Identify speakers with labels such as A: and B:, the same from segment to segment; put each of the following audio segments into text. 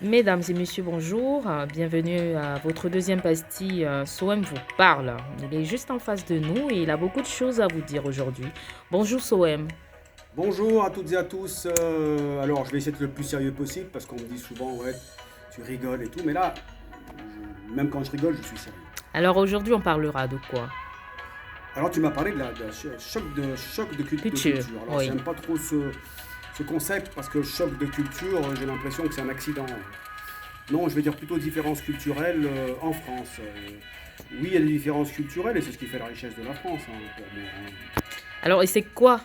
A: Mesdames et messieurs, bonjour. Bienvenue à votre deuxième pastille. Soem vous parle. Il est juste en face de nous et il a beaucoup de choses à vous dire aujourd'hui. Bonjour Soem.
B: Bonjour à toutes et à tous. Alors, je vais essayer d'être le plus sérieux possible parce qu'on me dit souvent, ouais, tu rigoles et tout. Mais là, même quand je rigole, je suis sérieux.
A: Alors aujourd'hui, on parlera de quoi?
B: Alors, tu m'as parlé de choc de
A: Culture,
B: culture. Alors,
A: oui.
B: j'aime pas trop ce concept parce que choc de culture, j'ai l'impression que c'est un accident. Non, je vais dire plutôt différence culturelle en France. Oui, il y a des différences culturelles et c'est ce qui fait la richesse de la France, hein, pour moi, hein.
A: Alors, et c'est quoi?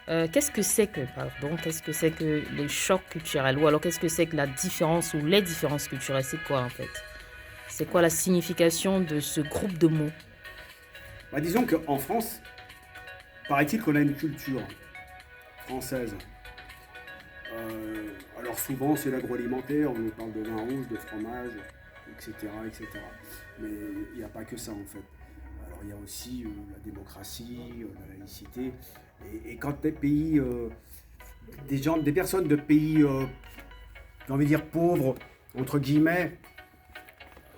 A: Qu'est-ce que c'est que le choc culturel? Ou alors, qu'est-ce que c'est que la différence ou les différences culturelles? C'est quoi en fait? C'est quoi la signification de ce groupe de mots?
B: Bah, disons qu'en France, paraît-il qu'on a une culture française. Alors souvent c'est l'agroalimentaire, on nous parle de vin rouge, de fromage, etc. etc. Mais il n'y a pas que ça en fait. Alors il y a aussi la démocratie, la laïcité. Et quand des pays, des personnes de pays, j'ai envie de dire pauvres, entre guillemets,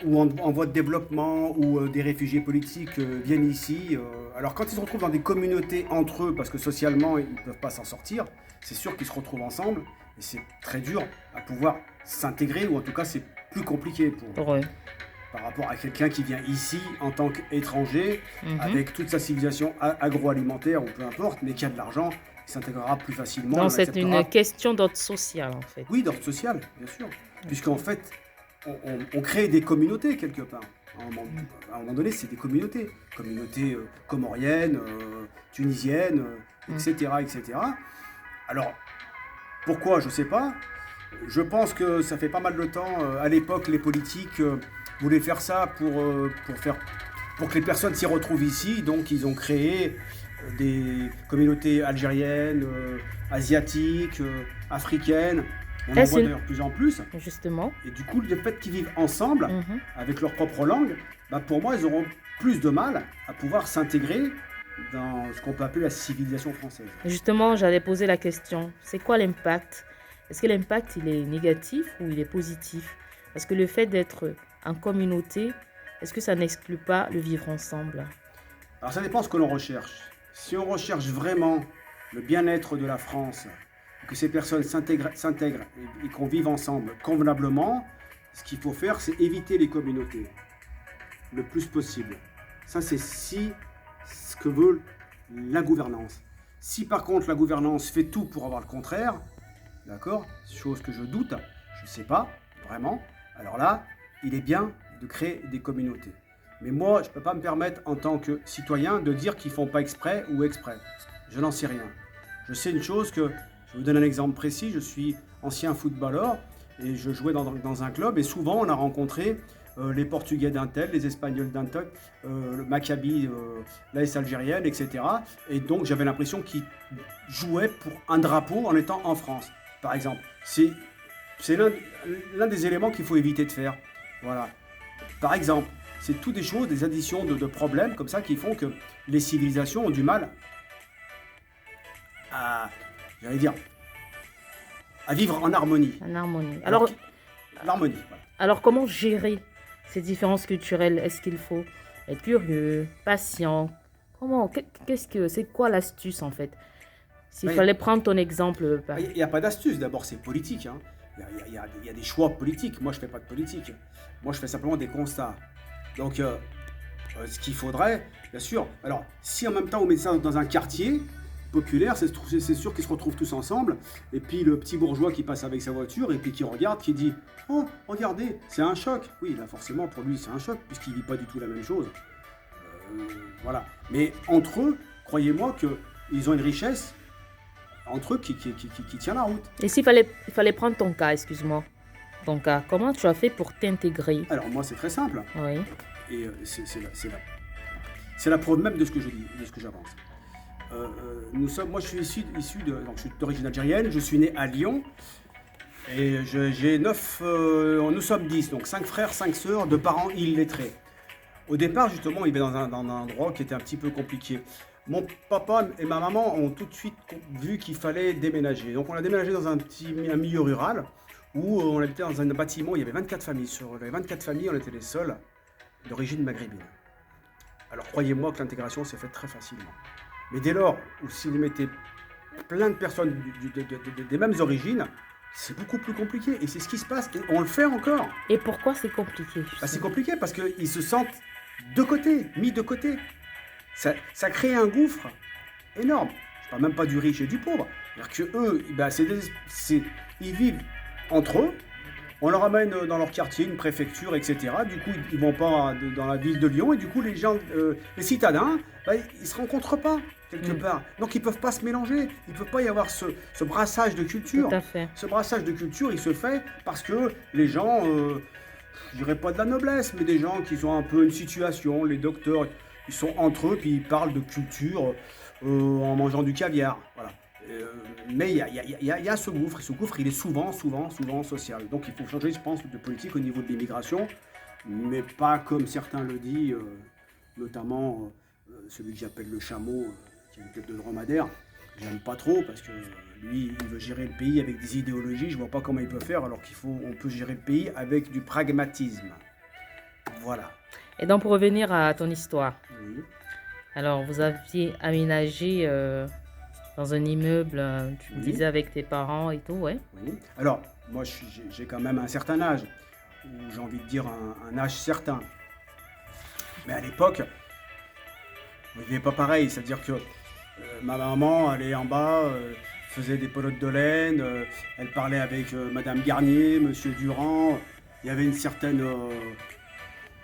B: ou en voie de développement, ou des réfugiés politiques viennent ici. Alors quand ils se retrouvent dans des communautés entre eux, parce que socialement ils ne peuvent pas s'en sortir, c'est sûr qu'ils se retrouvent ensemble, et c'est très dur à pouvoir s'intégrer, ou en tout cas c'est plus compliqué pour eux.
A: Pour eux.
B: Par rapport à quelqu'un qui vient ici en tant qu'étranger,
A: Mhm.
B: avec toute sa civilisation agroalimentaire, ou peu importe, mais qui a de l'argent, il s'intégrera plus facilement,
A: Donc,
B: il
A: c'est une
B: acceptera.
A: question d'ordre social en fait.
B: Oui, d'ordre social, bien sûr. Puisqu'en fait, on crée des communautés quelque part. À un moment donné, c'est des communautés. Communautés comoriennes, tunisiennes,
A: Mhm.
B: etc., etc. Alors, pourquoi, je ne sais pas. Je pense que ça fait pas mal de temps. À l'époque, les politiques voulaient faire ça pour que les personnes s'y retrouvent ici. Donc, ils ont créé des communautés algériennes, asiatiques, africaines. On en
A: Est-ce
B: voit
A: une...
B: d'ailleurs de plus en plus.
A: Justement.
B: Et du coup, le fait qu'ils vivent ensemble,
A: Mhm.
B: avec leur propre langue, bah pour moi, ils auront plus de mal à pouvoir s'intégrer dans ce qu'on peut appeler la civilisation française.
A: Justement, j'allais poser la question, c'est quoi l'impact? Est-ce que l'impact, il est négatif ou il est positif? Parce que le fait d'être en communauté, est-ce que ça n'exclut pas le vivre ensemble?
B: Alors ça dépend ce que l'on recherche. Si on recherche vraiment le bien-être de la France, que ces personnes s'intègrent et qu'on vive ensemble convenablement, ce qu'il faut faire, c'est éviter les communautés le plus possible. Ça, c'est si ce que veut la gouvernance. Si par contre la gouvernance fait tout pour avoir le contraire, d'accord, chose que je doute, je ne sais pas vraiment, alors là, il est bien de créer des communautés. Mais moi, je ne peux pas me permettre en tant que citoyen de dire qu'ils ne font pas exprès ou exprès. Je n'en sais rien. Je sais une chose que, je vous donne un exemple précis, je suis ancien footballeur et je jouais dans un club et souvent on a rencontré les Portugais d'un tel, les Espagnols d'un tel, le Maccabi, l'AS algérienne, etc. Et donc j'avais l'impression qu'ils jouaient pour un drapeau en étant en France, par exemple. C'est l'un des éléments qu'il faut éviter de faire. Voilà. Par exemple, c'est tout des choses, des additions de problèmes comme ça qui font que les civilisations ont du mal à, j'allais dire, à vivre en harmonie.
A: En harmonie.
B: Alors, l'harmonie, voilà.
A: Alors comment gérer ces différences culturelles? Est-ce qu'il faut être curieux, patient? C'est quoi l'astuce en fait? S'il
B: Mais
A: fallait prendre ton exemple,
B: il n'y a pas d'astuce. D'abord, c'est politique, hein. Il y a des choix politiques. Moi, je ne fais pas de politique. Moi, je fais simplement des constats. Donc, ce qu'il faudrait, bien sûr. Alors, si en même temps on met ça dans un quartier populaire, c'est sûr qu'ils se retrouvent tous ensemble. Et puis le petit bourgeois qui passe avec sa voiture et puis qui regarde, qui dit: Oh, regardez, c'est un choc. Oui, là, forcément, pour lui, c'est un choc, puisqu'il ne vit pas du tout la même chose. Voilà. Mais entre eux, croyez-moi qu'ils ont une richesse entre eux qui tient la route.
A: et il fallait prendre ton cas, excuse-moi. Ton cas, comment tu as fait pour t'intégrer?
B: Alors, moi, c'est très simple.
A: Oui.
B: Et c'est la preuve même de ce que je dis, de ce que j'avance. Moi, je suis donc je suis d'origine algérienne, je suis né à Lyon, et j'ai 9, nous sommes 10, donc 5 frères, 5 sœurs, de parents illettrés. Au départ, justement, ils vivaient dans un endroit qui était un petit peu compliqué. Mon papa et ma maman ont tout de suite vu qu'il fallait déménager. Donc on a déménagé dans un milieu rural où on habitait dans un bâtiment, il y avait 24 familles. Sur les 24 familles, on était les seuls d'origine maghrébine. Alors croyez-moi que l'intégration s'est faite très facilement. Mais dès lors où si vous mettez plein de personnes des mêmes origines, c'est beaucoup plus compliqué. Et c'est ce qui se passe. Et on le fait encore.
A: Et pourquoi c'est compliqué
B: Bah, c'est
A: justement?
B: compliqué parce qu'ils se sentent de côté, mis de côté. Ça crée un gouffre énorme. Je parle même pas du riche et du pauvre. C'est-à-dire que eux, bah, ils vivent entre eux. On leur amène dans leur quartier une préfecture, etc. Du coup, ils vont pas dans la ville de Lyon. Et du coup, les gens, les citadins, bah, ils se rencontrent pas quelque
A: Mm.
B: part. Donc, ils peuvent pas se mélanger. Il peut pas y avoir ce brassage de
A: Tout
B: culture.
A: à fait.
B: Ce brassage de culture, il se fait parce que les gens, je dirais pas de la noblesse, mais des gens qui ont un peu une situation, les docteurs, ils sont entre eux, puis ils parlent de culture en mangeant du caviar. Voilà. Mais il y a ce gouffre, et ce gouffre, il est souvent social. Donc il faut changer, je pense, de politique au niveau de l'immigration, mais pas comme certains le disent, notamment celui que j'appelle le chameau, qui a une tête de dromadaire. J'aime pas trop parce que lui, il veut gérer le pays avec des idéologies. Je vois pas comment il peut faire alors on peut gérer le pays avec du pragmatisme. Voilà.
A: Et donc, pour revenir à ton histoire,
B: Oui.
A: alors vous aviez aménagé dans un immeuble, tu me
B: Oui.
A: disais avec tes parents et tout, ouais.
B: Oui. Alors, moi, j'ai quand même un certain âge, ou j'ai envie de dire un âge certain. Mais à l'époque, on ne vivait pas pareil. C'est-à-dire que ma maman allait en bas, faisait des pelotes de laine, elle parlait avec Madame Garnier, Monsieur Durand. Il y avait une certaine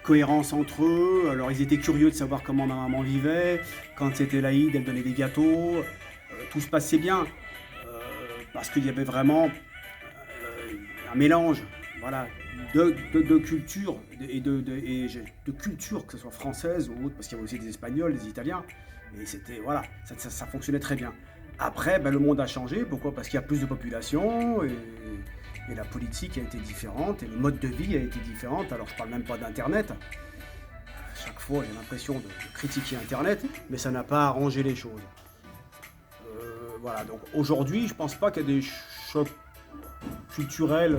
B: cohérence entre eux. Alors, ils étaient curieux de savoir comment ma maman vivait. Quand c'était l'Aïd, elle donnait des gâteaux. Tout se passait bien. Parce qu'il y avait vraiment un mélange, voilà, de culture et de culture, que ce soit française ou autre, parce qu'il y avait aussi des Espagnols, des Italiens, et c'était, voilà, ça fonctionnait très bien. Après, ben, le monde a changé, pourquoi? Parce qu'il y a plus de population, et la politique a été différente, et le mode de vie a été différent. Alors je parle même pas d'Internet, chaque fois j'ai l'impression de critiquer Internet, mais ça n'a pas arrangé les choses. Voilà, donc aujourd'hui, je pense pas qu'il y a des chocs culturels.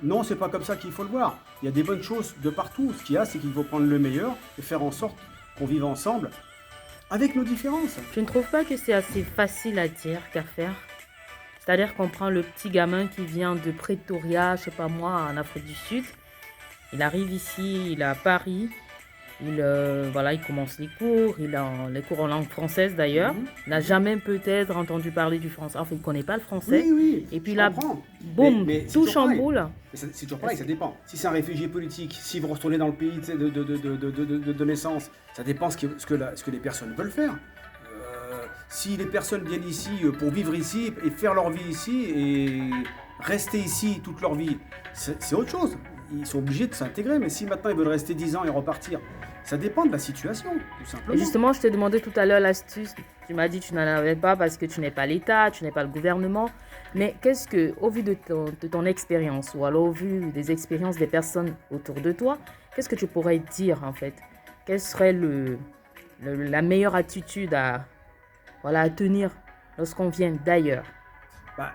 B: Non, c'est pas comme ça qu'il faut le voir. Il y a des bonnes choses de partout. Ce qu'il y a, c'est qu'il faut prendre le meilleur et faire en sorte qu'on vive ensemble avec nos différences.
A: Tu ne trouves pas que c'est assez facile à dire qu'à faire? C'est-à-dire qu'on prend le petit gamin qui vient de Pretoria, je sais pas moi, en Afrique du Sud. Il arrive ici, il est à Paris. Voilà, il commence les cours. Il a les cours en langue française d'ailleurs. Il n'a jamais peut-être entendu parler du français. Enfin, il ne connaît pas le français.
B: Oui, oui.
A: Et puis
B: je
A: là,
B: comprends.
A: boum,
B: Mais c'est
A: tout
B: toujours pareil.
A: chamboule.
B: C'est toujours pareil, ça dépend. Si c'est un réfugié politique, si vous retournez dans le pays de naissance, ça dépend ce que les personnes veulent faire. Si les personnes viennent ici pour vivre ici et faire leur vie ici et rester ici toute leur vie, c'est autre chose. Ils sont obligés de s'intégrer, mais si maintenant ils veulent rester 10 ans et repartir, ça dépend de la situation, tout simplement.
A: Et justement, je t'ai demandé tout à l'heure l'astuce. Tu m'as dit que tu n'en avais pas parce que tu n'es pas l'État, tu n'es pas le gouvernement. Mais qu'est-ce que, au vu de ton expérience, ou alors au vu des expériences des personnes autour de toi, qu'est-ce que tu pourrais dire en fait? Quelle serait la meilleure attitude à tenir lorsqu'on vient d'ailleurs?
B: Bah,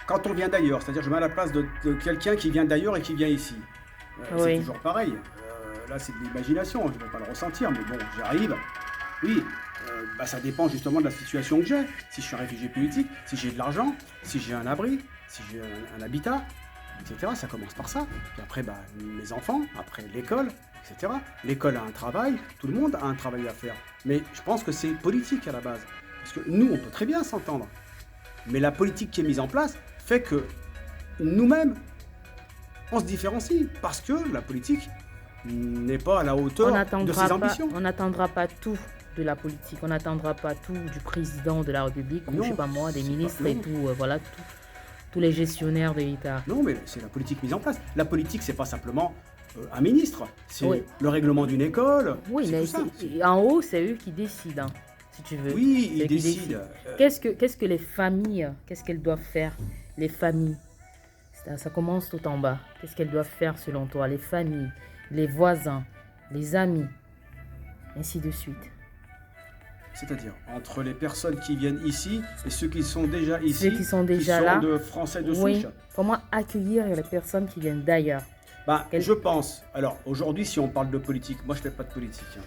B: quand on vient d'ailleurs, c'est-à-dire je me mets à la place de quelqu'un qui vient d'ailleurs et qui vient ici. C'est
A: Oui.
B: toujours pareil. Là, c'est de l'imagination, je ne vais pas le ressentir, mais bon, j'arrive. Oui, bah, ça dépend justement de la situation que j'ai. Si je suis un réfugié politique, si j'ai de l'argent, si j'ai un abri, si j'ai un habitat, etc. Ça commence par ça. Puis après, bah, mes enfants, après l'école, etc. L'école a un travail, tout le monde a un travail à faire. Mais je pense que c'est politique à la base. Parce que nous, on peut très bien s'entendre. Mais la politique qui est mise en place fait que nous-mêmes, on se différencie. Parce que la politique n'est pas à la hauteur de ses ambitions.
A: On n'attendra pas tout de la politique, on n'attendra pas tout du président de la République, ou
B: Non,
A: je sais pas moi, des
B: c'est
A: ministres
B: pas-
A: et
B: non.
A: tout, voilà, tous les gestionnaires de l'État.
B: Non, mais c'est la politique mise en place. La politique, c'est pas simplement un ministre. C'est
A: Oui.
B: le règlement d'une école.
A: Oui,
B: c'est
A: mais
B: tout ça.
A: en haut, c'est eux qui décident, hein, si tu veux.
B: Oui,
A: C'est
B: ils
A: eux qui
B: décident.
A: Qu'est-ce que les familles, qu'est-ce qu'elles doivent faire? Les familles, ça commence tout en bas. Qu'est-ce qu'elles doivent faire selon toi? Les familles, les voisins, les amis, ainsi de suite.
B: C'est-à-dire entre les personnes qui viennent ici et ceux qui sont déjà ici,
A: Ceux qui sont déjà là.
B: de Français de
A: Oui.
B: souche.
A: Comment accueillir les personnes qui viennent d'ailleurs?
B: Ben,
A: Quel-
B: je pense, alors aujourd'hui si on parle de politique, moi je fais pas de politique, hein.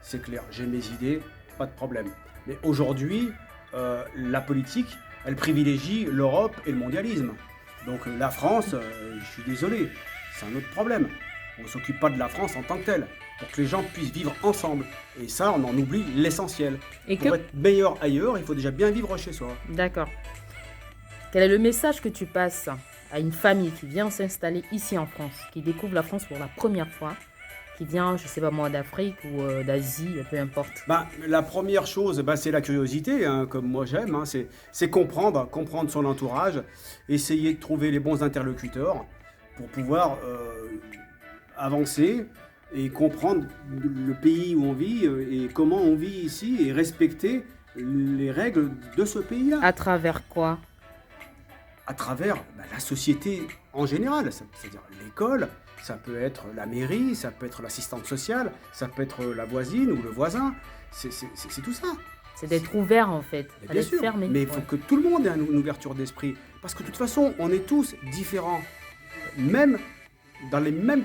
B: C'est clair, j'ai mes idées, pas de problème. Mais aujourd'hui, la politique, elle privilégie l'Europe et le mondialisme. Donc la France, je suis désolé, c'est un autre problème. On ne s'occupe pas de la France en tant que telle, pour que les gens puissent vivre ensemble. Et ça, on en oublie l'essentiel.
A: Et
B: Pour
A: que...
B: être meilleur ailleurs, il faut déjà bien vivre chez soi.
A: D'accord. Quel est le message que tu passes à une famille qui vient s'installer ici en France, qui découvre la France pour la première fois, qui vient, je sais pas moi, d'Afrique ou d'Asie, peu importe.
B: Ben, la première chose, ben, c'est la curiosité, hein, comme moi j'aime, hein, c'est comprendre son entourage, essayer de trouver les bons interlocuteurs pour pouvoir avancer et comprendre le pays où on vit et comment on vit ici et respecter les règles de ce pays-là.
A: À travers quoi?
B: À travers la société en général, c'est-à-dire l'école, ça peut être la mairie, ça peut être l'assistante sociale, ça peut être la voisine ou le voisin, c'est tout ça.
A: C'est d'être ouvert en fait,
B: Mais
A: pas
B: bien
A: d'être
B: sûr,
A: fermé.
B: mais il faut que tout le monde ait une ouverture d'esprit, parce que de toute façon, on est tous différents. Même dans les mêmes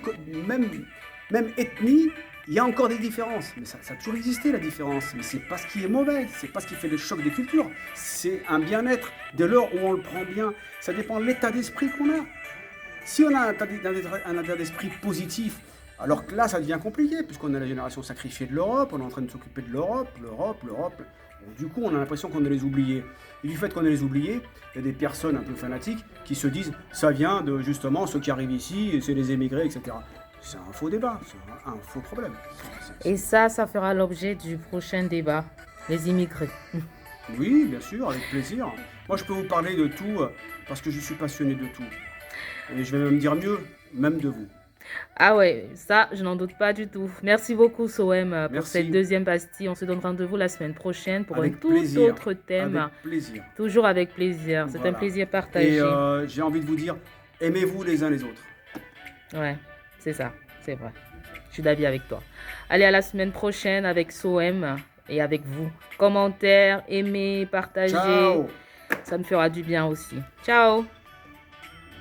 B: ethnies, il y a encore des différences. Mais ça a toujours existé la différence. Mais c'est pas ce qui est mauvais, c'est pas ce qui fait le choc des cultures. C'est un bien-être dès lors où on le prend bien. Ça dépend de l'état d'esprit qu'on a. Si on a un état d'esprit positif, alors que là ça devient compliqué, puisqu'on est la génération sacrifiée de l'Europe, on est en train de s'occuper de l'Europe. Bon, du coup, on a l'impression qu'on est les oubliés. Et du fait qu'on est les oubliés, il y a des personnes un peu fanatiques qui se disent ça vient de justement ceux qui arrivent ici, et c'est les émigrés, etc. C'est un faux débat, c'est un faux problème.
A: Et ça fera l'objet du prochain débat, les immigrés.
B: Oui, bien sûr, avec plaisir. Moi, je peux vous parler de tout parce que je suis passionné de tout. Et je vais même dire mieux, même de vous.
A: Ah ouais, ça, je n'en doute pas du tout. Merci beaucoup, Soem, pour
B: Merci.
A: cette deuxième pastille. On se donne rendez-vous la semaine prochaine pour
B: Avec
A: un tout
B: plaisir.
A: autre thème.
B: Avec plaisir.
A: Toujours avec plaisir. C'est
B: Voilà.
A: un plaisir partagé.
B: Et j'ai envie de vous dire, aimez-vous les uns les autres.
A: Ouais, c'est ça, c'est vrai. Je suis d'avis avec toi. Allez, à la semaine prochaine avec Soem et avec vous. Commentaires, aimez, partagez.
B: Ciao!
A: Ça me fera du bien aussi. Ciao!